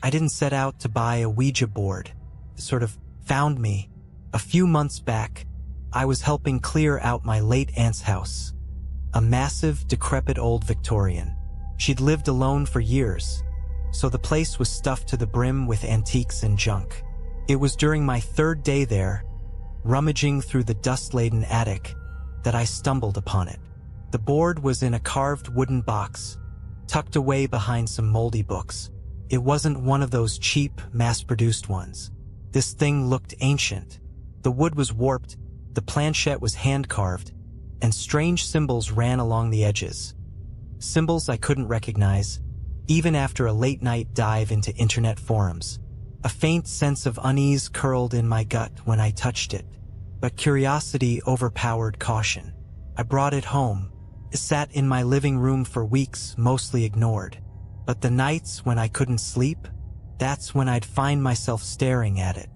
I didn't set out to buy a Ouija board. It sort of found me. A few months back, I was helping clear out my late aunt's house. A massive, decrepit old Victorian. She'd lived alone for years, so the place was stuffed to the brim with antiques and junk. It was during my third day there, rummaging through the dust-laden attic, that I stumbled upon it. The board was in a carved wooden box, tucked away behind some moldy books. It wasn't one of those cheap, mass-produced ones. This thing looked ancient. The wood was warped, the planchette was hand-carved, and strange symbols ran along the edges. Symbols I couldn't recognize, even after a late-night dive into internet forums. A faint sense of unease curled in my gut when I touched it, but curiosity overpowered caution. I brought it home. It sat in my living room for weeks, mostly ignored. But the nights when I couldn't sleep, that's when I'd find myself staring at it.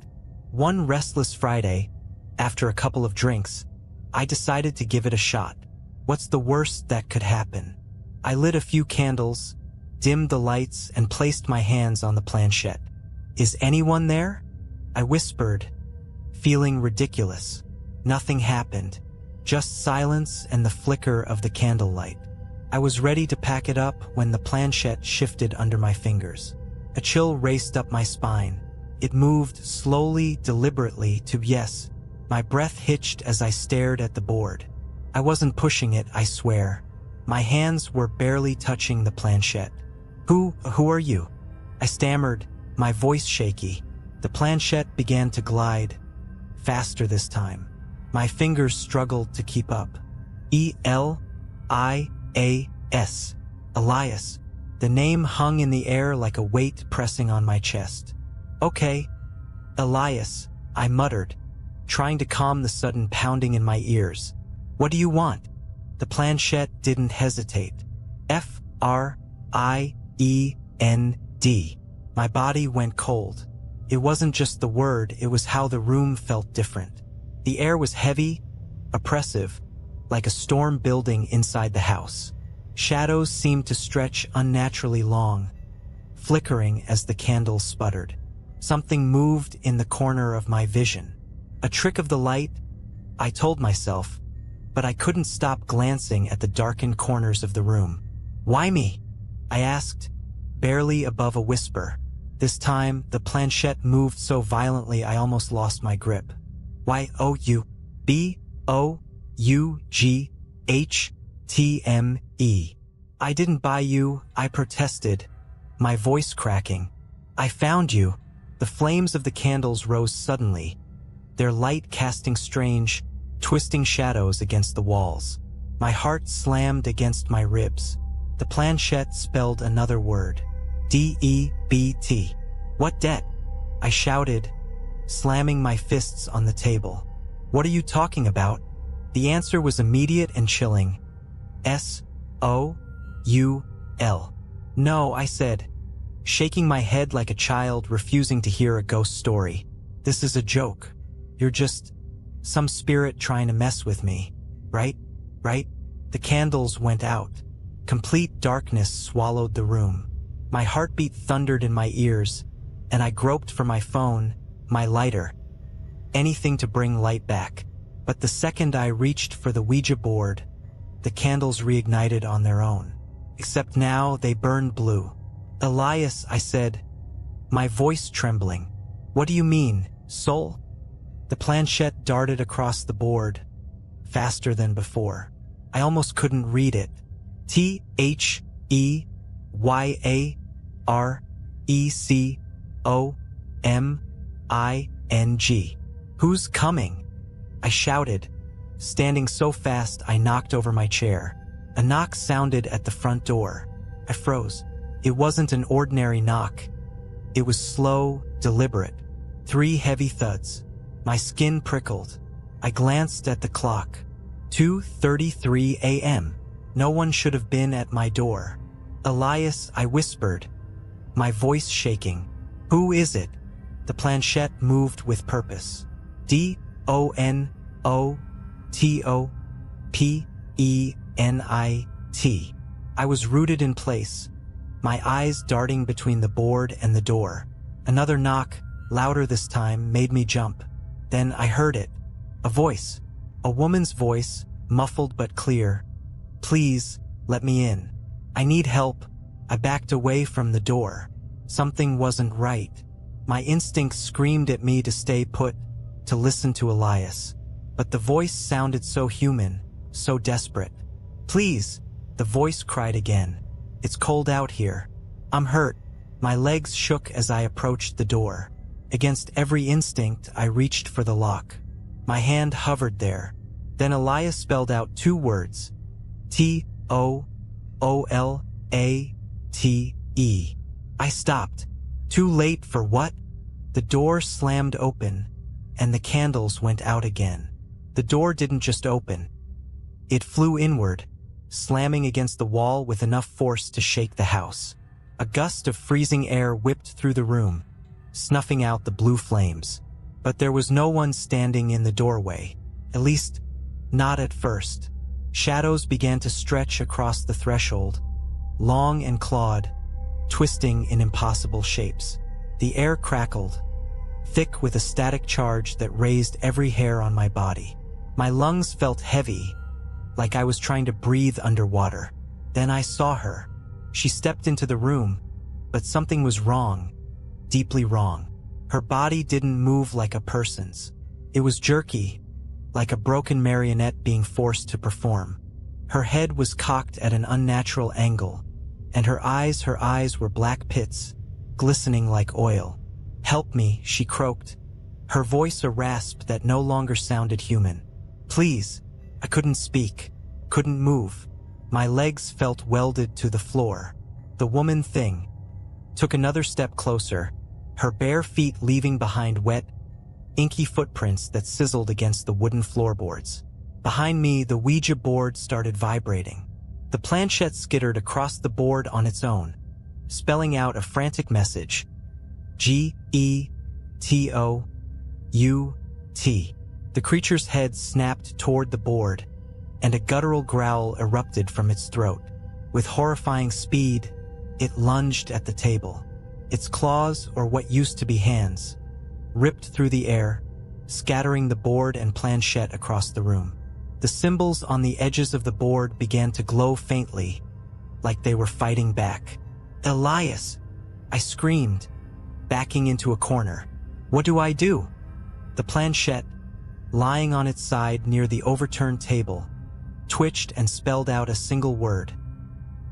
One restless Friday, after a couple of drinks, I decided to give it a shot. What's the worst that could happen? I lit a few candles, dimmed the lights, and placed my hands on the planchette. "Is anyone there?" I whispered, feeling ridiculous. Nothing happened, just silence and the flicker of the candlelight. I was ready to pack it up when the planchette shifted under my fingers. A chill raced up my spine. It moved slowly, deliberately to yes. My breath hitched as I stared at the board. I wasn't pushing it, I swear. My hands were barely touching the planchette. Who are you?" I stammered, my voice shaky. The planchette began to glide, faster this time. My fingers struggled to keep up. Elias. Elias. The name hung in the air like a weight pressing on my chest. "Okay, Elias," I muttered, trying to calm the sudden pounding in my ears. "What do you want?" The planchette didn't hesitate. Friend. My body went cold. It wasn't just the word, it was how the room felt different. The air was heavy, oppressive, like a storm building inside the house. Shadows seemed to stretch unnaturally long, flickering as the candles sputtered. Something moved in the corner of my vision. A trick of the light, I told myself, but I couldn't stop glancing at the darkened corners of the room. "Why me?" I asked, barely above a whisper. This time, the planchette moved so violently I almost lost my grip. "Bouughtme. I didn't buy you," I protested, my voice cracking. "I found you." The flames of the candles rose suddenly, their light casting strange, twisting shadows against the walls. My heart slammed against my ribs. The planchette spelled another word. DEBT. "What debt?" I shouted, slamming my fists on the table. "What are you talking about?" The answer was immediate and chilling. SOUL. "No," I said, shaking my head like a child refusing to hear a ghost story. "This is a joke. You're just some spirit trying to mess with me, right? Right?" The candles went out. Complete darkness swallowed the room. My heartbeat thundered in my ears, and I groped for my phone, my lighter, anything to bring light back. But the second I reached for the Ouija board, the candles reignited on their own. Except now they burned blue. "Elias," I said, my voice trembling. "What do you mean, soul?" The planchette darted across the board, faster than before. I almost couldn't read it. THEYARECOMING. "Who's coming?" I shouted, standing so fast I knocked over my chair. A knock sounded at the front door. I froze. It wasn't an ordinary knock. It was slow, deliberate. 3 heavy thuds. My skin prickled. I glanced at the clock. 2:33 a.m. No one should have been at my door. "Elias," I whispered, my voice shaking. "Who is it?" The planchette moved with purpose. DONOTOPENIT. I was rooted in place, my eyes darting between the board and the door. Another knock, louder this time, made me jump. Then I heard it. A voice. A woman's voice, muffled but clear. "Please, let me in. I need help." I backed away from the door. Something wasn't right. My instincts screamed at me to stay put, to listen to Elias. But the voice sounded so human, so desperate. "Please," the voice cried again. "It's cold out here. I'm hurt." My legs shook as I approached the door. Against every instinct, I reached for the lock. My hand hovered there. Then Elias spelled out 2 words. T-O-O-L-A-T-E. I stopped. Too late for what? The door slammed open, and the candles went out again. The door didn't just open. It flew inward, slamming against the wall with enough force to shake the house. A gust of freezing air whipped through the room, snuffing out the blue flames. But there was no one standing in the doorway. At least, not at first. Shadows began to stretch across the threshold, long and clawed, twisting in impossible shapes. The air crackled, thick with a static charge that raised every hair on my body. My lungs felt heavy, like I was trying to breathe underwater. Then I saw her. She stepped into the room, but something was wrong, deeply wrong. Her body didn't move like a person's. It was jerky, like a broken marionette being forced to perform. Her head was cocked at an unnatural angle, and her eyes were black pits, glistening like oil. "Help me," she croaked, her voice a rasp that no longer sounded human. "Please." I couldn't speak, couldn't move. My legs felt welded to the floor. The woman thing took another step closer, her bare feet leaving behind wet, inky footprints that sizzled against the wooden floorboards. Behind me, the Ouija board started vibrating. The planchette skittered across the board on its own, spelling out a frantic message. G-E-T-O-U-T. The creature's head snapped toward the board, and a guttural growl erupted from its throat. With horrifying speed, it lunged at the table. Its claws, or what used to be hands, ripped through the air, scattering the board and planchette across the room. The symbols on the edges of the board began to glow faintly, like they were fighting back. "Elias!" I screamed, backing into a corner. "What do I do?" The planchette, lying on its side near the overturned table, twitched and spelled out a single word.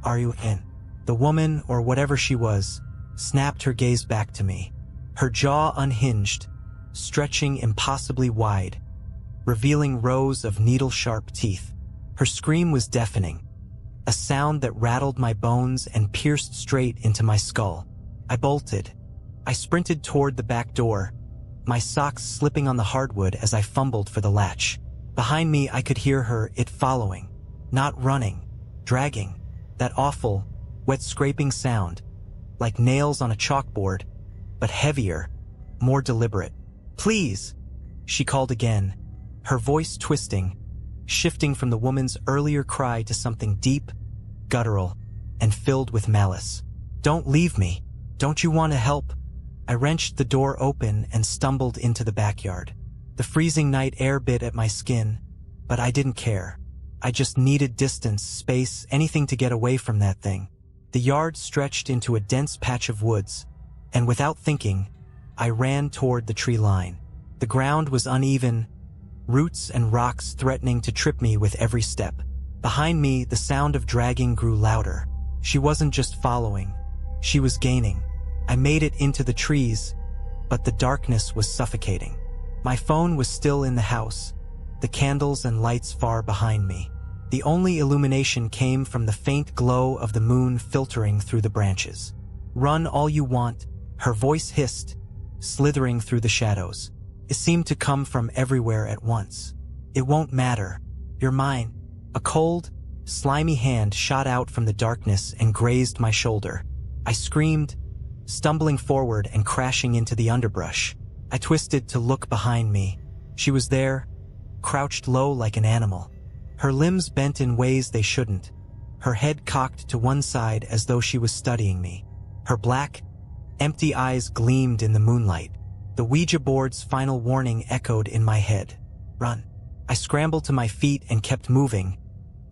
"Are you in?" The woman, or whatever she was, snapped her gaze back to me. Her jaw unhinged, stretching impossibly wide, revealing rows of needle-sharp teeth. Her scream was deafening, a sound that rattled my bones and pierced straight into my skull. I bolted. I sprinted toward the back door, my socks slipping on the hardwood as I fumbled for the latch. Behind me, I could hear her, it following, not running, dragging, that awful, wet scraping sound, like nails on a chalkboard, but heavier, more deliberate. "Please," she called again, her voice twisting, shifting from the woman's earlier cry to something deep, guttural, and filled with malice. "Don't leave me. Don't you want to help?" I wrenched the door open and stumbled into the backyard. The freezing night air bit at my skin, but I didn't care. I just needed distance, space, anything to get away from that thing. The yard stretched into a dense patch of woods, and without thinking, I ran toward the tree line. The ground was uneven, roots and rocks threatening to trip me with every step. Behind me, the sound of dragging grew louder. She wasn't just following, she was gaining. I made it into the trees, but the darkness was suffocating. My phone was still in the house, the candles and lights far behind me. The only illumination came from the faint glow of the moon filtering through the branches. "Run all you want," her voice hissed, slithering through the shadows. It seemed to come from everywhere at once. "It won't matter. You're mine." A cold, slimy hand shot out from the darkness and grazed my shoulder. I screamed, stumbling forward and crashing into the underbrush. I twisted to look behind me. She was there, crouched low like an animal. Her limbs bent in ways they shouldn't, her head cocked to one side as though she was studying me. Her black, empty eyes gleamed in the moonlight. The Ouija board's final warning echoed in my head. Run. I scrambled to my feet and kept moving,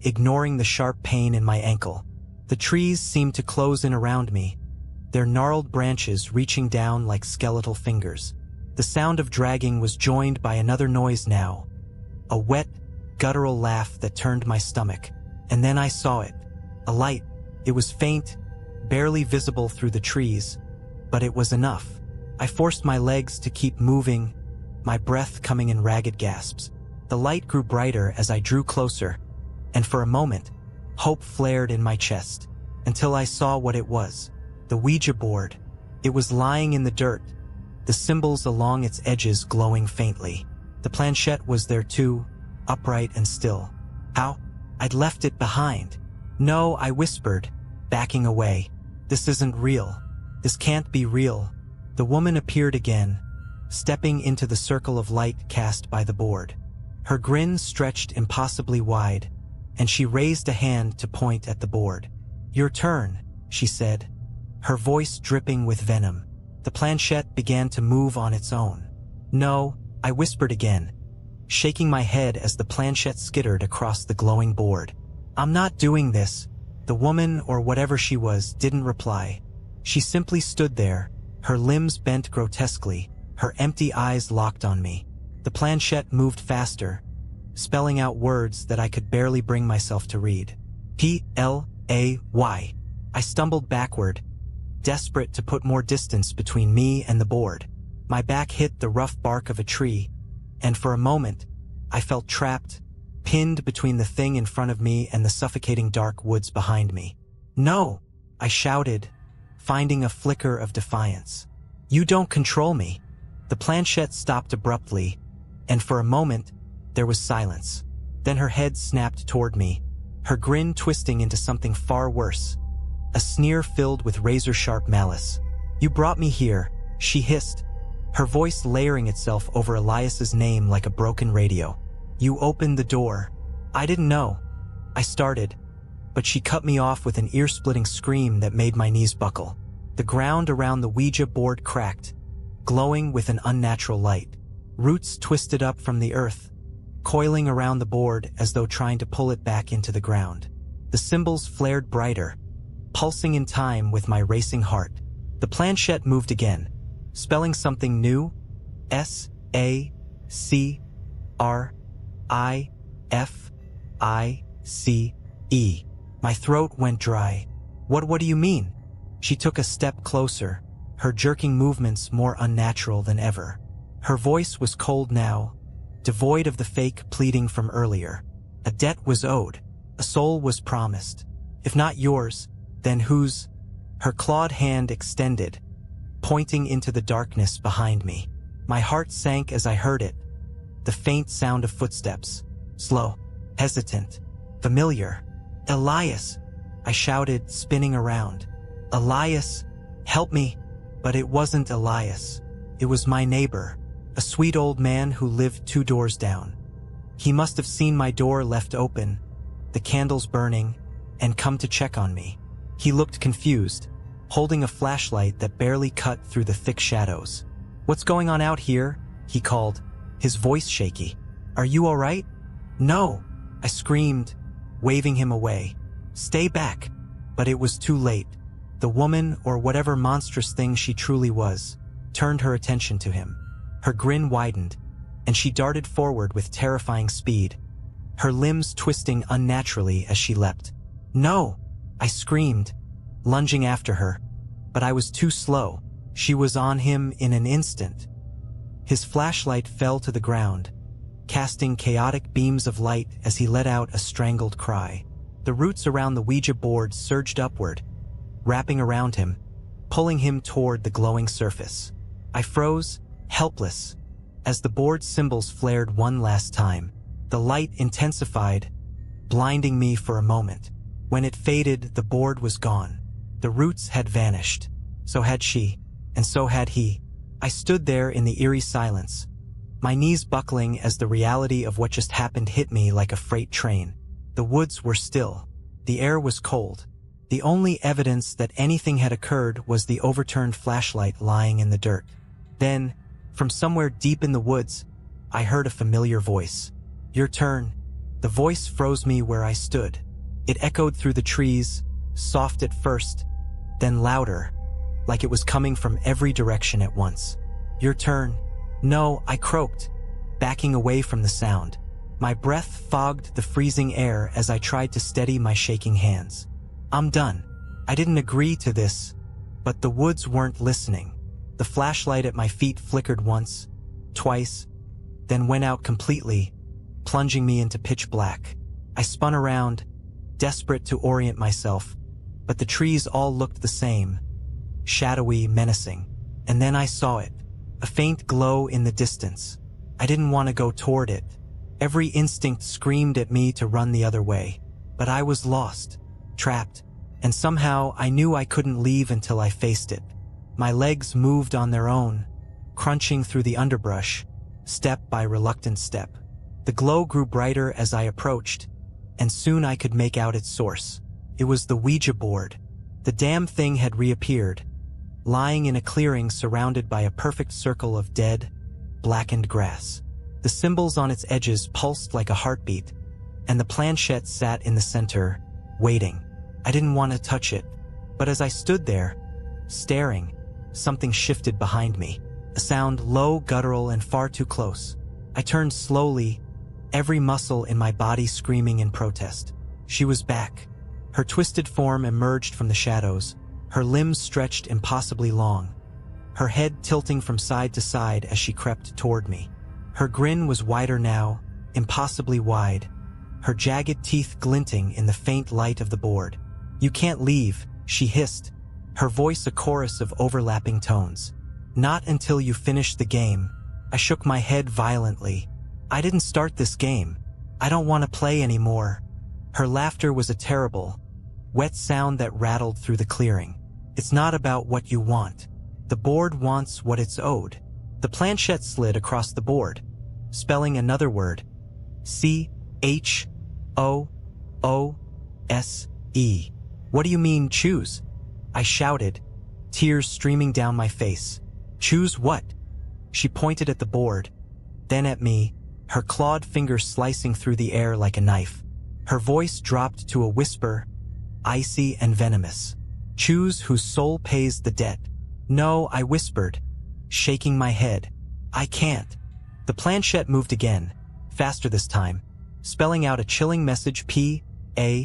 ignoring the sharp pain in my ankle. The trees seemed to close in around me, their gnarled branches reaching down like skeletal fingers. The sound of dragging was joined by another noise now, a wet, guttural laugh that turned my stomach. And then I saw it. A light. It was faint, barely visible through the trees, but it was enough. I forced my legs to keep moving, my breath coming in ragged gasps. The light grew brighter as I drew closer, and for a moment, hope flared in my chest, until I saw what it was. The Ouija board. It was lying in the dirt, the symbols along its edges glowing faintly. The planchette was there too, upright and still. How? I'd left it behind. No, I whispered, backing away. This isn't real. This can't be real. The woman appeared again, stepping into the circle of light cast by the board. Her grin stretched impossibly wide, and she raised a hand to point at the board. Your turn, she said, her voice dripping with venom. The planchette began to move on its own. No, I whispered again, shaking my head as the planchette skittered across the glowing board. I'm not doing this. The woman, or whatever she was, didn't reply. She simply stood there, her limbs bent grotesquely, her empty eyes locked on me. The planchette moved faster, spelling out words that I could barely bring myself to read. P-L-A-Y. I stumbled backward, desperate to put more distance between me and the board. My back hit the rough bark of a tree, and for a moment, I felt trapped, pinned between the thing in front of me and the suffocating dark woods behind me. No, I shouted, finding a flicker of defiance. You don't control me. The planchette stopped abruptly, and for a moment, there was silence. Then her head snapped toward me, her grin twisting into something far worse, a sneer filled with razor-sharp malice. You brought me here, she hissed, her voice layering itself over Elias's name like a broken radio. You opened the door. I didn't know. I started, but she cut me off with an ear-splitting scream that made my knees buckle. The ground around the Ouija board cracked, glowing with an unnatural light. Roots twisted up from the earth, coiling around the board as though trying to pull it back into the ground. The symbols flared brighter, pulsing in time with my racing heart. The planchette moved again, spelling something new. S-A-C-R-I-F-I-C-E. My throat went dry. What do you mean? She took a step closer, her jerking movements more unnatural than ever. Her voice was cold now, devoid of the fake pleading from earlier. A debt was owed, a soul was promised. If not yours, then whose? Her clawed hand extended, pointing into the darkness behind me. My heart sank as I heard it, the faint sound of footsteps, slow, hesitant, familiar. Elias, I shouted, spinning around. Elias, help me. But it wasn't Elias. It was my neighbor, a sweet old man who lived 2 doors down. He must have seen my door left open, the candles burning, and come to check on me. He looked confused, holding a flashlight that barely cut through the thick shadows. What's going on out here? He called, his voice shaky. Are you all right? No, I screamed, waving him away. Stay back. But it was too late. The woman, or whatever monstrous thing she truly was, turned her attention to him. Her grin widened, and she darted forward with terrifying speed, her limbs twisting unnaturally as she leapt. No! I screamed, lunging after her, but I was too slow. She was on him in an instant. His flashlight fell to the ground, casting chaotic beams of light as he let out a strangled cry. The roots around the Ouija board surged upward, wrapping around him, pulling him toward the glowing surface. I froze, helpless, as the board's symbols flared one last time. The light intensified, blinding me for a moment. When it faded, the board was gone. The roots had vanished. So had she, and so had he. I stood there in the eerie silence, my knees buckling as the reality of what just happened hit me like a freight train. The woods were still. The air was cold. The only evidence that anything had occurred was the overturned flashlight lying in the dirt. Then, from somewhere deep in the woods, I heard a familiar voice. "Your turn." The voice froze me where I stood. It echoed through the trees, soft at first, then louder, like it was coming from every direction at once. "Your turn." "No," I croaked, backing away from the sound. My breath fogged the freezing air as I tried to steady my shaking hands. "I'm done." I didn't agree to this, but the woods weren't listening. The flashlight at my feet flickered once, twice, then went out completely, plunging me into pitch black. I spun around, desperate to orient myself, but the trees all looked the same, shadowy, menacing. And then I saw it, a faint glow in the distance. I didn't want to go toward it. Every instinct screamed at me to run the other way, but I was lost, trapped, and somehow I knew I couldn't leave until I faced it. My legs moved on their own, crunching through the underbrush, step by reluctant step. The glow grew brighter as I approached, and soon I could make out its source. It was the Ouija board. The damn thing had reappeared, lying in a clearing surrounded by a perfect circle of dead, blackened grass. The symbols on its edges pulsed like a heartbeat, and the planchette sat in the center, waiting. I didn't want to touch it, but as I stood there, staring, something shifted behind me. A sound low, guttural, and far too close. I turned slowly, every muscle in my body screaming in protest. She was back. Her twisted form emerged from the shadows, her limbs stretched impossibly long, her head tilting from side to side as she crept toward me. Her grin was wider now, impossibly wide, her jagged teeth glinting in the faint light of the board. "You can't leave," she hissed, her voice a chorus of overlapping tones. "Not until you finish the game." I shook my head violently. "I didn't start this game. I don't want to play anymore." Her laughter was a terrible, wet sound that rattled through the clearing. "It's not about what you want. The board wants what it's owed." The planchette slid across the board, spelling another word. CHOOSE. "What do you mean, choose?" I shouted, tears streaming down my face. "Choose what?" She pointed at the board, then at me, her clawed fingers slicing through the air like a knife. Her voice dropped to a whisper, icy and venomous. "Choose whose soul pays the debt." "No," I whispered, shaking my head. "I can't." The planchette moved again, faster this time, spelling out a chilling message: PAYORTHEYALLDIE.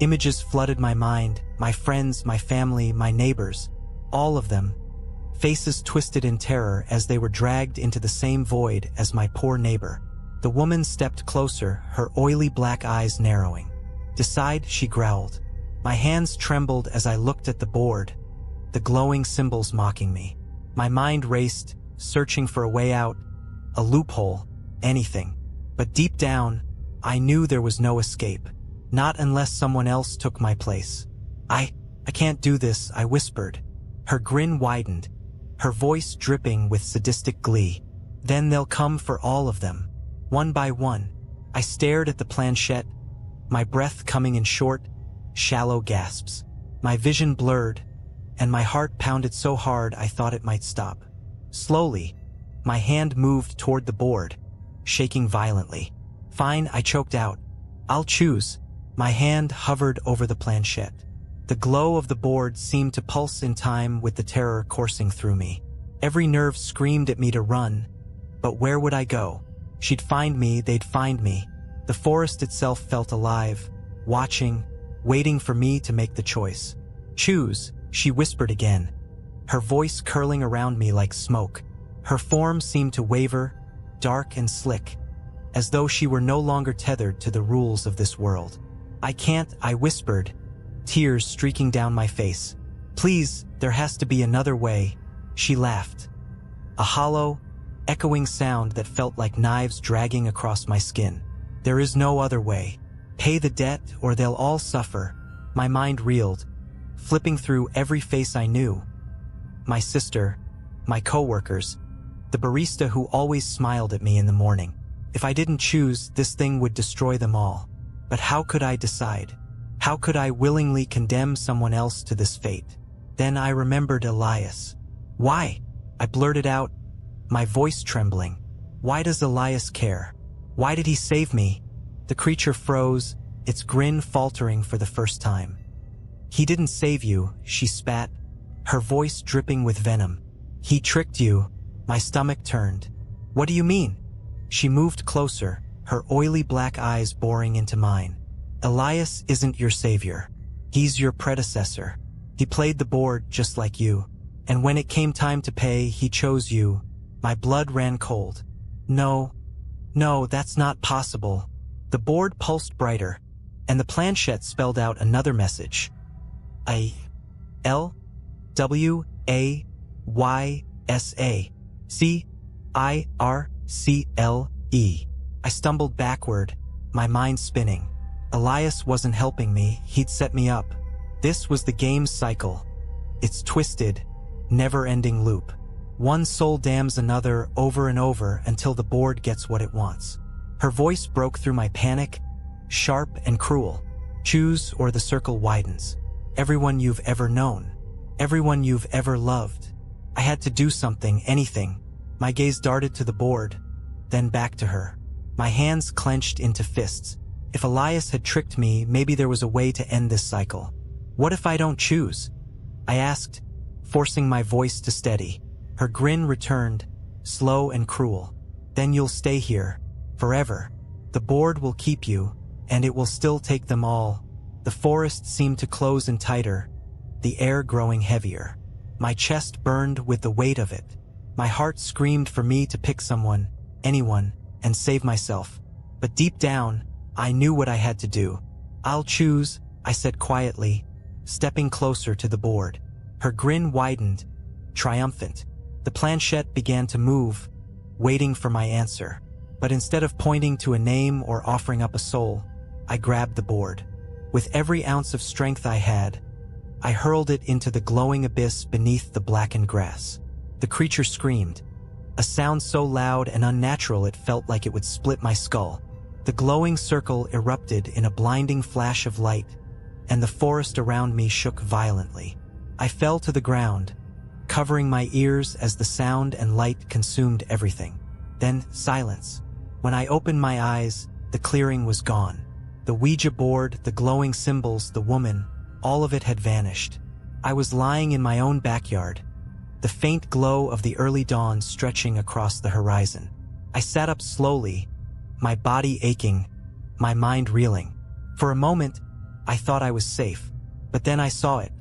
Images flooded my mind, my friends, my family, my neighbors, all of them, faces twisted in terror as they were dragged into the same void as my poor neighbor. The woman stepped closer, her oily black eyes narrowing. "Decide," she growled. My hands trembled as I looked at the board, the glowing symbols mocking me. My mind raced, searching for a way out, a loophole, anything. But deep down, I knew there was no escape. Not unless someone else took my place. I can't do this," I whispered. Her grin widened, her voice dripping with sadistic glee. "Then they'll come for all of them, one by one." I stared at the planchette, my breath coming in short, shallow gasps. My vision blurred, and my heart pounded so hard I thought it might stop. Slowly, my hand moved toward the board, shaking violently. "Fine," I choked out. "I'll choose." My hand hovered over the planchette. The glow of the board seemed to pulse in time with the terror coursing through me. Every nerve screamed at me to run, but where would I go? She'd find me, they'd find me. The forest itself felt alive, watching, waiting for me to make the choice. "Choose," she whispered again, her voice curling around me like smoke. Her form seemed to waver, dark and slick, as though she were no longer tethered to the rules of this world. "I can't," I whispered, tears streaking down my face. "Please, there has to be another way." She laughed. A hollow, echoing sound that felt like knives dragging across my skin. "There is no other way. Pay the debt or they'll all suffer." My mind reeled, flipping through every face I knew. My sister, my coworkers, the barista who always smiled at me in the morning. If I didn't choose, this thing would destroy them all. But how could I decide? How could I willingly condemn someone else to this fate? Then I remembered Elias. Why? I blurted out, my voice trembling. Why does Elias care? Why did he save me? The creature froze, its grin faltering for the first time. He didn't save you, she spat, her voice dripping with venom. He tricked you. My stomach turned. What do you mean? She moved closer, her oily black eyes boring into mine. Elias isn't your savior. He's your predecessor. He played the board just like you. And when it came time to pay, he chose you. My blood ran cold. No, that's not possible. The board pulsed brighter, and the planchette spelled out another message. L-W-A-Y-S-A-C-I-R-C-L-E. I stumbled backward, my mind spinning. Elias wasn't helping me, he'd set me up. This was the game's cycle. Its twisted, never-ending loop. One soul damns another over and over until the board gets what it wants. Her voice broke through my panic, sharp and cruel. Choose or the circle widens. Everyone you've ever known. Everyone you've ever loved. I had to do something, anything. My gaze darted to the board, then back to her. My hands clenched into fists. If Elias had tricked me, maybe there was a way to end this cycle. What if I don't choose? I asked, forcing my voice to steady. Her grin returned, slow and cruel. Then you'll stay here, forever. The board will keep you, and it will still take them all. The forest seemed to close in tighter, the air growing heavier. My chest burned with the weight of it. My heart screamed for me to pick someone, anyone, and save myself. But deep down, I knew what I had to do. I'll choose, I said quietly, stepping closer to the board. Her grin widened, triumphant. The planchette began to move, waiting for my answer. But instead of pointing to a name or offering up a soul, I grabbed the board. With every ounce of strength I had, I hurled it into the glowing abyss beneath the blackened grass. The creature screamed, a sound so loud and unnatural it felt like it would split my skull. The glowing circle erupted in a blinding flash of light, and the forest around me shook violently. I fell to the ground, covering my ears as the sound and light consumed everything. Then silence. When I opened my eyes, the clearing was gone. The Oujia board, the glowing symbols, the woman, all of it had vanished. I was lying in my own backyard, the faint glow of the early dawn stretching across the horizon. I sat up slowly, my body aching, my mind reeling. For a moment, I thought I was safe, but then I saw it.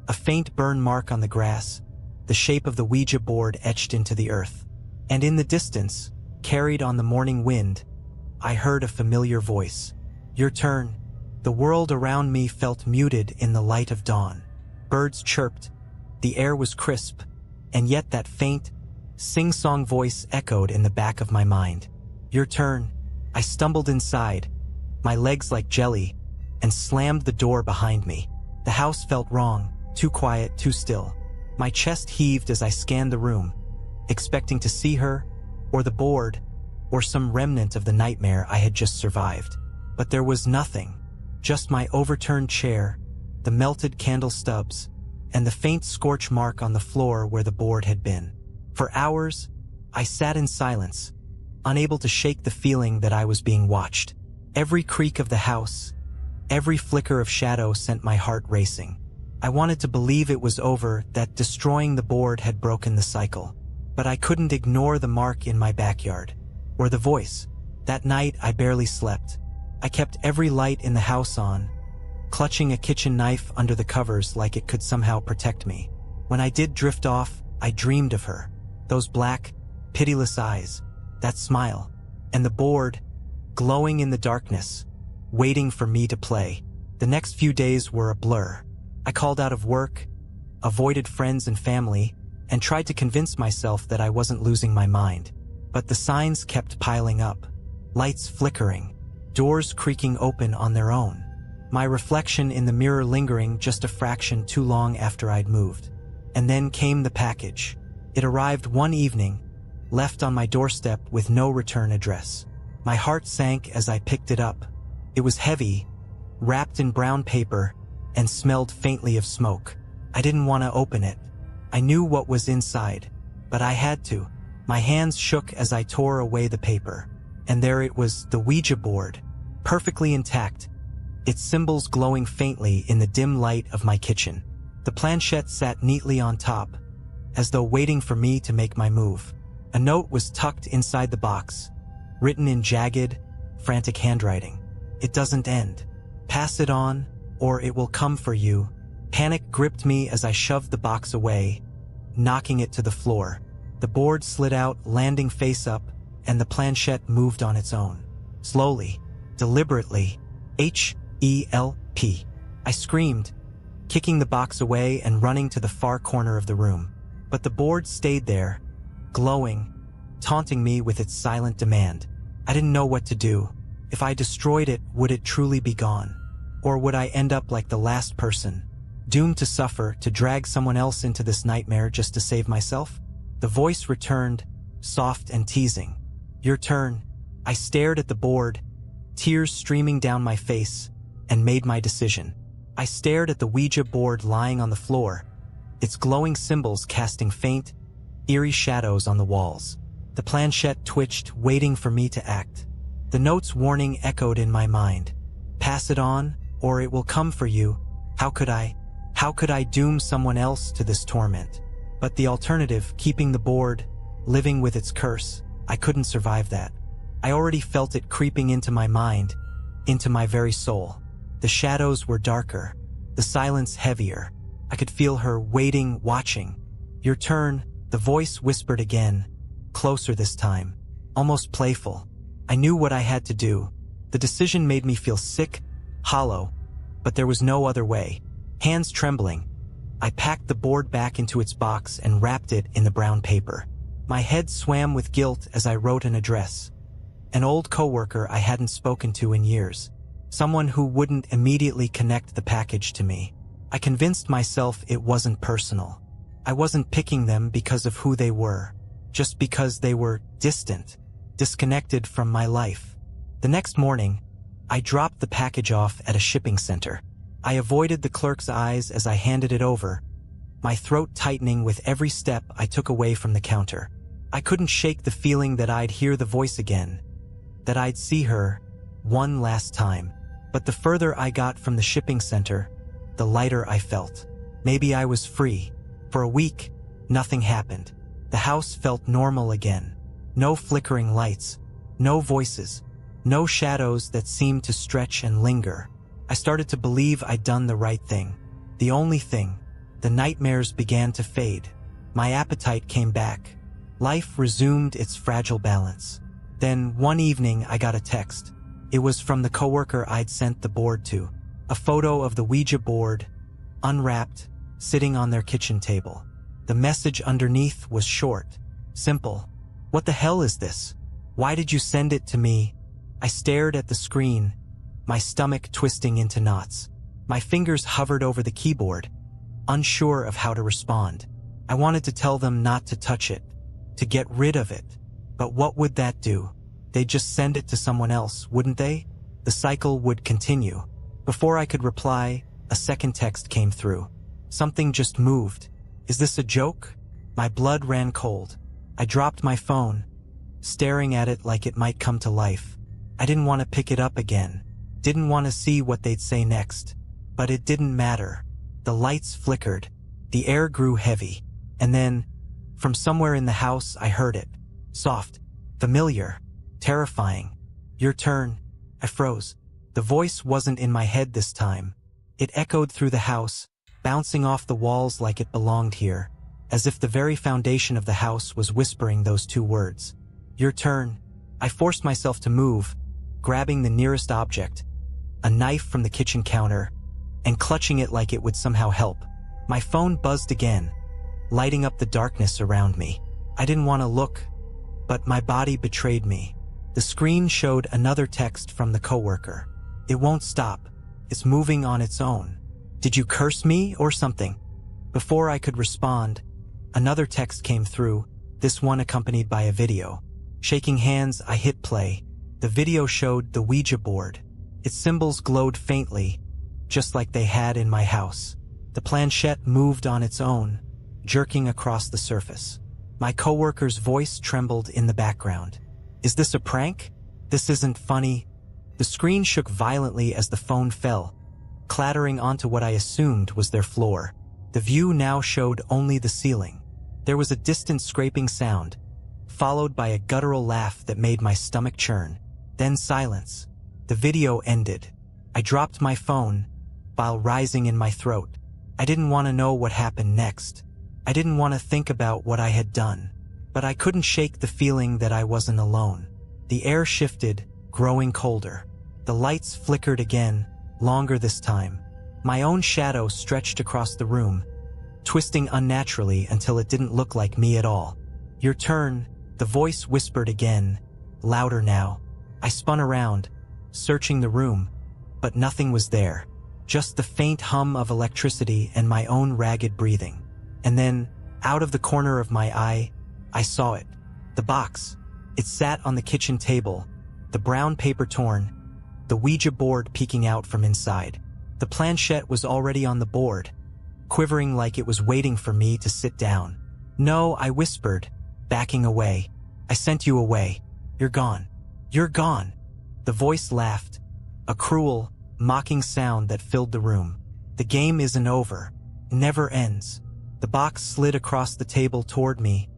A faint burn mark on the grass, the shape of the Oujia board etched into the earth. And in the distance, carried on the morning wind, I heard a familiar voice. Your turn. The world around me felt muted in the light of dawn. Birds chirped, the air was crisp, and yet that faint, sing-song voice echoed in the back of my mind. Your turn. I stumbled inside, my legs like jelly, and slammed the door behind me. The house felt wrong, too quiet, too still. My chest heaved as I scanned the room, expecting to see her, or the board, or some remnant of the nightmare I had just survived. But there was nothing, just my overturned chair, the melted candle stubs, and the faint scorch mark on the floor where the board had been. For hours, I sat in silence, unable to shake the feeling that I was being watched. Every creak of the house, every flicker of shadow sent my heart racing. I wanted to believe it was over, that destroying the board had broken the cycle. But I couldn't ignore the mark in my backyard, or the voice. That night, I barely slept. I kept every light in the house on, clutching a kitchen knife under the covers like it could somehow protect me. When I did drift off, I dreamed of her. Those black, pitiless eyes, that smile, and the board, glowing in the darkness, waiting for me to play. The next few days were a blur. I called out of work, avoided friends and family, and tried to convince myself that I wasn't losing my mind. But the signs kept piling up. Lights flickering, doors creaking open on their own. My reflection in the mirror lingering just a fraction too long after I'd moved. And then came the package. It arrived one evening, left on my doorstep with no return address. My heart sank as I picked it up. It was heavy, wrapped in brown paper, and smelled faintly of smoke. I didn't want to open it. I knew what was inside, but I had to. My hands shook as I tore away the paper. And there it was, the Ouija board, perfectly intact, its symbols glowing faintly in the dim light of my kitchen. The planchette sat neatly on top, as though waiting for me to make my move. A note was tucked inside the box, written in jagged, frantic handwriting. It doesn't end. Pass it on, or it will come for you. Panic gripped me as I shoved the box away, knocking it to the floor. The board slid out, landing face up, and the planchette moved on its own. Slowly, deliberately, H-E-L-P. I screamed, kicking the box away and running to the far corner of the room. But the board stayed there, glowing, taunting me with its silent demand. I didn't know what to do. If I destroyed it, would it truly be gone? Or would I end up like the last person, doomed to suffer, to drag someone else into this nightmare just to save myself? The voice returned, soft and teasing. Your turn. I stared at the board, tears streaming down my face, and made my decision. I stared at the Ouija board lying on the floor, its glowing symbols casting faint, eerie shadows on the walls. The planchette twitched, waiting for me to act. The note's warning echoed in my mind. Pass it on, or it will come for you. How could I doom someone else to this torment? But the alternative, keeping the board, living with its curse, I couldn't survive that. I already felt it creeping into my mind, into my very soul. The shadows were darker, the silence heavier. I could feel her waiting, watching. Your turn, the voice whispered again, closer this time, almost playful. I knew what I had to do. The decision made me feel sick, hollow, but there was no other way. Hands trembling, I packed the board back into its box and wrapped it in the brown paper. My head swam with guilt as I wrote an address. An old coworker I hadn't spoken to in years. Someone who wouldn't immediately connect the package to me. I convinced myself it wasn't personal. I wasn't picking them because of who they were, just because they were distant, disconnected from my life. The next morning, I dropped the package off at a shipping center. I avoided the clerk's eyes as I handed it over, my throat tightening with every step I took away from the counter. I couldn't shake the feeling that I'd hear the voice again, that I'd see her one last time. But the further I got from the shipping center, the lighter I felt. Maybe I was free. For a week, nothing happened. The house felt normal again. No flickering lights, no voices, no shadows that seemed to stretch and linger. I started to believe I'd done the right thing. The only thing. The nightmares began to fade. My appetite came back. Life resumed its fragile balance. Then, one evening, I got a text. It was from the coworker I'd sent the board to. A photo of the Ouija board, unwrapped, sitting on their kitchen table. The message underneath was short, simple. What the hell is this? Why did you send it to me? I stared at the screen, my stomach twisting into knots. My fingers hovered over the keyboard, unsure of how to respond. I wanted to tell them not to touch it, to get rid of it. But what would that do? They'd just send it to someone else, wouldn't they? The cycle would continue. Before I could reply, a second text came through. Something just moved. Is this a joke? My blood ran cold. I dropped my phone, staring at it like it might come to life. I didn't want to pick it up again. Didn't want to see what they'd say next. But it didn't matter. The lights flickered. The air grew heavy. And then, from somewhere in the house, I heard it. Soft, familiar, terrifying. Your turn. I froze. The voice wasn't in my head this time. It echoed through the house, bouncing off the walls like it belonged here, as if the very foundation of the house was whispering those two words. Your turn. I forced myself to move, grabbing the nearest object, a knife from the kitchen counter, and clutching it like it would somehow help. My phone buzzed again, lighting up the darkness around me. I didn't want to look, but my body betrayed me. The screen showed another text from the coworker. It won't stop. It's moving on its own. Did you curse me or something? Before I could respond, Another text came through, this one accompanied by a video. Shaking hands, I hit play. The video showed the Ouija board. Its symbols glowed faintly, just like they had in my house. The planchette moved on its own, jerking across the surface. My coworker's voice trembled in the background. Is this a prank? This isn't funny. The screen shook violently as the phone fell, clattering onto what I assumed was their floor. The view now showed only the ceiling. There was a distant scraping sound, followed by a guttural laugh that made my stomach churn. Then silence. The video ended. I dropped my phone, bile rising in my throat. I didn't want to know what happened next. I didn't want to think about what I had done. But I couldn't shake the feeling that I wasn't alone. The air shifted, growing colder. The lights flickered again, longer this time. My own shadow stretched across the room, twisting unnaturally until it didn't look like me at all. Your turn, the voice whispered again, louder now. I spun around, searching the room, but nothing was there. Just the faint hum of electricity and my own ragged breathing. And then, out of the corner of my eye, I saw it. The box. It sat on the kitchen table, the brown paper torn, the Ouija board peeking out from inside. The planchette was already on the board, quivering like it was waiting for me to sit down. No, I whispered, backing away. I sent you away. You're gone. You're gone. The voice laughed, a cruel, mocking sound that filled the room. The game isn't over. It never ends. The box slid across the table toward me,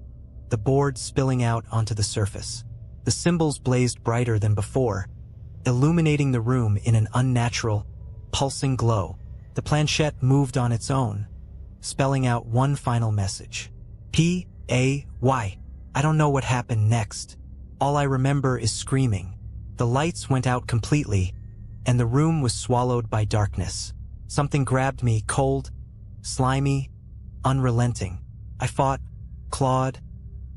the board spilling out onto the surface. The symbols blazed brighter than before, illuminating the room in an unnatural, pulsing glow. The planchette moved on its own, spelling out one final message. P-A-Y. I don't know what happened next. All I remember is screaming. The lights went out completely, and the room was swallowed by darkness. Something grabbed me, cold, slimy, unrelenting. I fought, clawed,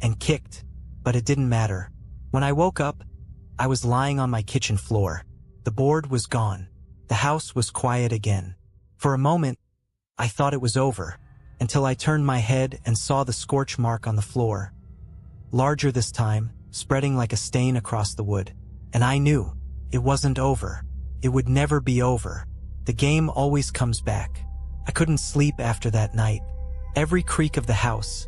and kicked, but it didn't matter. When I woke up, I was lying on my kitchen floor. The board was gone. The house was quiet again. For a moment, I thought it was over, until I turned my head and saw the scorch mark on the floor. Larger this time, spreading like a stain across the wood. And I knew it wasn't over. It would never be over. The game always comes back. I couldn't sleep after that night. Every creak of the house,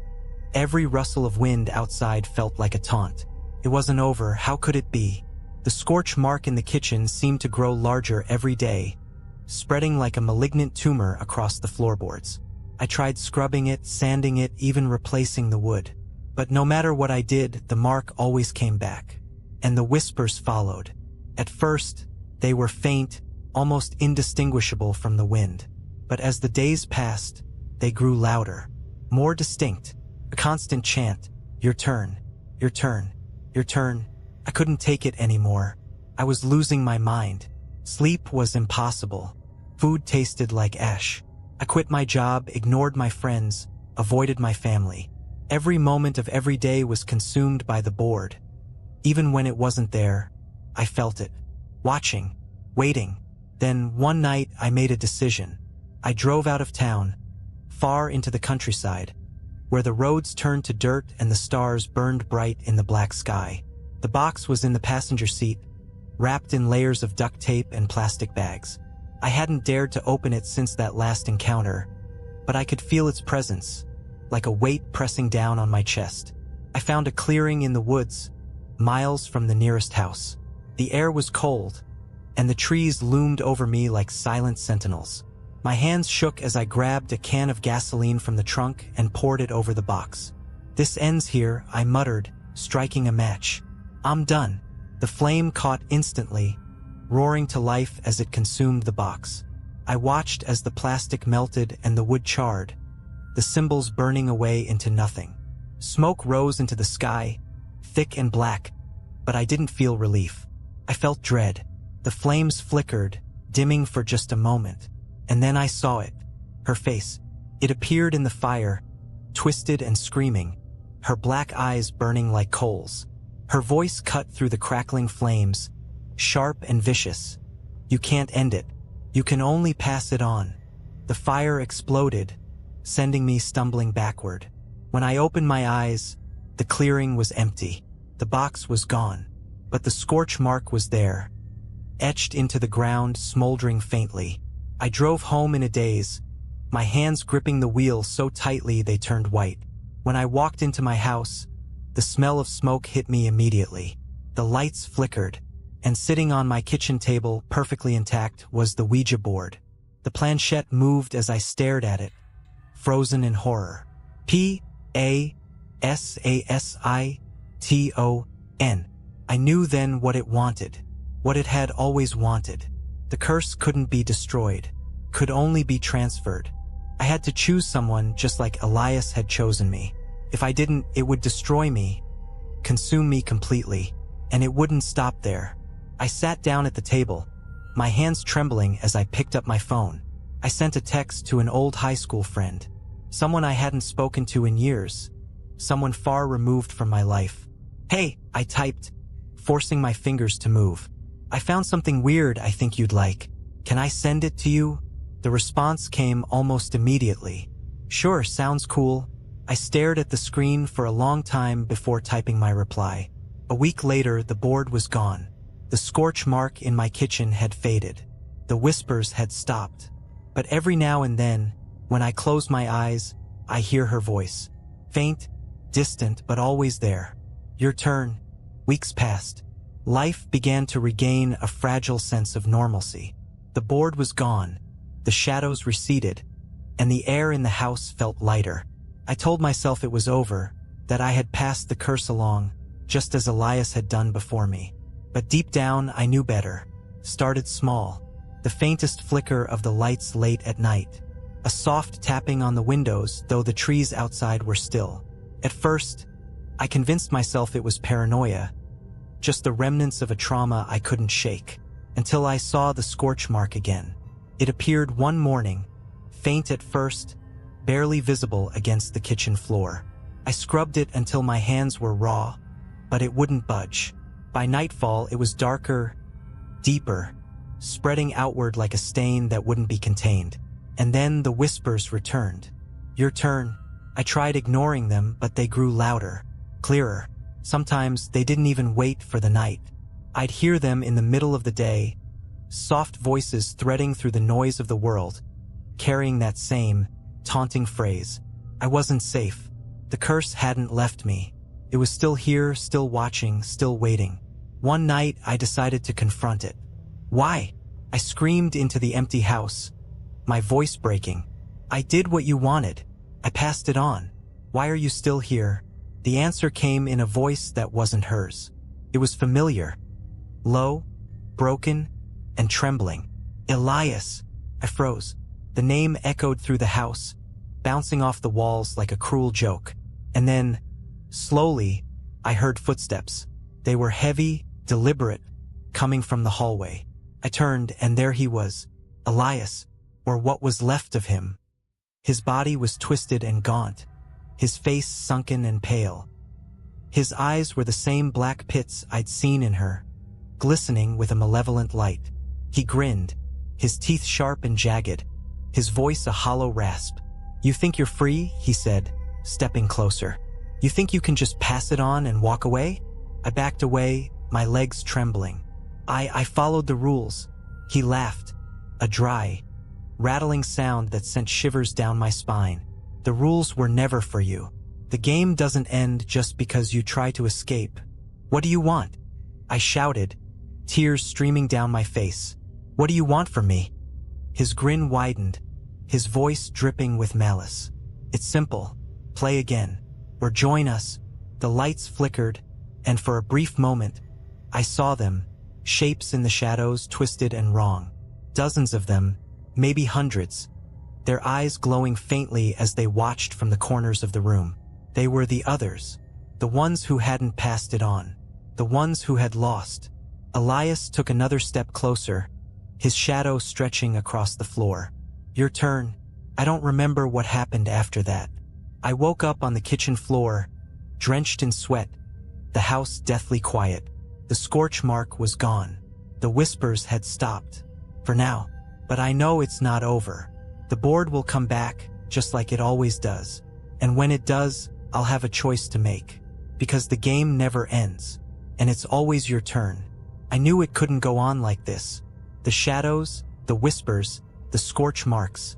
every rustle of wind outside felt like a taunt. It wasn't over. How could it be? The scorch mark in the kitchen seemed to grow larger every day, spreading like a malignant tumor across the floorboards. I tried scrubbing it, sanding it, even replacing the wood. But no matter what I did, the mark always came back. And the whispers followed. At first, they were faint, almost indistinguishable from the wind. But as the days passed, they grew louder, more distinct, a constant chant. Your turn, your turn, your turn. I couldn't take it anymore. I was losing my mind. Sleep was impossible. Food tasted like ash. I quit my job, ignored my friends, avoided my family. Every moment of every day was consumed by the board. Even when it wasn't there, I felt it. Watching, waiting. Then one night I made a decision. I drove out of town, far into the countryside, where the roads turned to dirt and the stars burned bright in the black sky. The box was in the passenger seat, wrapped in layers of duct tape and plastic bags. I hadn't dared to open it since that last encounter, but I could feel its presence, like a weight pressing down on my chest. I found a clearing in the woods, miles from the nearest house. The air was cold, and the trees loomed over me like silent sentinels. My hands shook as I grabbed a can of gasoline from the trunk and poured it over the box. This ends here, I muttered, striking a match. I'm done. The flame caught instantly, roaring to life as it consumed the box. I watched as the plastic melted and the wood charred, the symbols burning away into nothing. Smoke rose into the sky, thick and black, but I didn't feel relief. I felt dread. The flames flickered, dimming for just a moment. And then I saw it. Her face. It appeared in the fire, twisted and screaming, her black eyes burning like coals. Her voice cut through the crackling flames, sharp and vicious. You can't end it. You can only pass it on. The fire exploded, sending me stumbling backward. When I opened my eyes, the clearing was empty. The box was gone, but the scorch mark was there, etched into the ground, smoldering faintly. I drove home in a daze, my hands gripping the wheel so tightly they turned white. When I walked into my house, the smell of smoke hit me immediately. The lights flickered, and sitting on my kitchen table, perfectly intact, was the Ouija board. The planchette moved as I stared at it, frozen in horror. P-A-S-A-S-I-T-O-N. I knew then what it wanted, what it had always wanted. The curse couldn't be destroyed, could only be transferred. I had to choose someone just like Elias had chosen me. If I didn't, it would destroy me, consume me completely, and it wouldn't stop there. I sat down at the table, my hands trembling as I picked up my phone. I sent a text to an old high school friend, someone I hadn't spoken to in years, someone far removed from my life. "Hey," I typed, forcing my fingers to move. "I found something weird I think you'd like. Can I send it to you?" The response came almost immediately. "Sure, sounds cool." I stared at the screen for a long time before typing my reply. A week later, the board was gone. The scorch mark in my kitchen had faded. The whispers had stopped. But every now and then, when I close my eyes, I hear her voice. Faint, distant, but always there. "Your turn." Weeks passed. Life began to regain a fragile sense of normalcy. The board was gone, the shadows receded, and the air in the house felt lighter. I told myself it was over, that I had passed the curse along, just as Elias had done before me. But deep down, I knew better. Started small. The faintest flicker of the lights late at night. A soft tapping on the windows, though the trees outside were still. At first, I convinced myself it was paranoia, just the remnants of a trauma I couldn't shake, until I saw the scorch mark again. It appeared one morning, faint at first, barely visible against the kitchen floor. I scrubbed it until my hands were raw, but it wouldn't budge. By nightfall, it was darker, deeper, spreading outward like a stain that wouldn't be contained. And then the whispers returned. "Your turn." I tried ignoring them, but they grew louder, clearer. Sometimes they didn't even wait for the night. I'd hear them in the middle of the day, soft voices threading through the noise of the world, carrying that same, taunting phrase. I wasn't safe. The curse hadn't left me. It was still here, still watching, still waiting. One night, I decided to confront it. "Why?" I screamed into the empty house, my voice breaking. "I did what you wanted. I passed it on. Why are you still here?" The answer came in a voice that wasn't hers. It was familiar, low, broken, and trembling. "Elias." I froze. The name echoed through the house, bouncing off the walls like a cruel joke. And then, slowly, I heard footsteps. They were heavy, deliberate, coming from the hallway. I turned, and there he was, Elias, or what was left of him. His body was twisted and gaunt, his face sunken and pale. His eyes were the same black pits I'd seen in her, glistening with a malevolent light. He grinned, his teeth sharp and jagged, his voice a hollow rasp. "You think you're free?" he said, stepping closer. "You think you can just pass it on and walk away?" I backed away, my legs trembling. I followed the rules." He laughed, a dry, rattling sound that sent shivers down my spine. "The rules were never for you. The game doesn't end just because you try to escape. What do you want?" I shouted, tears streaming down my face. "What do you want from me?" His grin widened, his voice dripping with malice. "It's simple. Play again. Or join us." The lights flickered, and for a brief moment, I saw them, shapes in the shadows, twisted and wrong. Dozens of them, maybe hundreds, their eyes glowing faintly as they watched from the corners of the room. They were the others, the ones who hadn't passed it on, the ones who had lost. Elias took another step closer, his shadow stretching across the floor. "Your turn." I don't remember what happened after that. I woke up on the kitchen floor, drenched in sweat, the house deathly quiet. The scorch mark was gone. The whispers had stopped. For now. But I know it's not over. The board will come back, just like it always does. And when it does, I'll have a choice to make. Because the game never ends, and it's always your turn. I knew it couldn't go on like this. The shadows, the whispers, the scorch marks.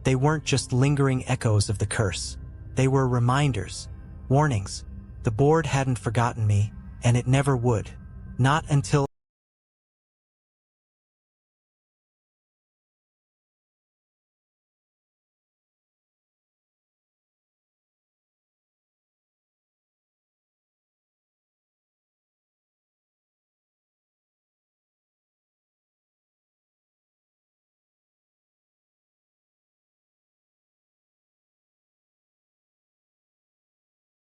They weren't just lingering echoes of the curse. They were reminders, warnings. The board hadn't forgotten me, and it never would. Not until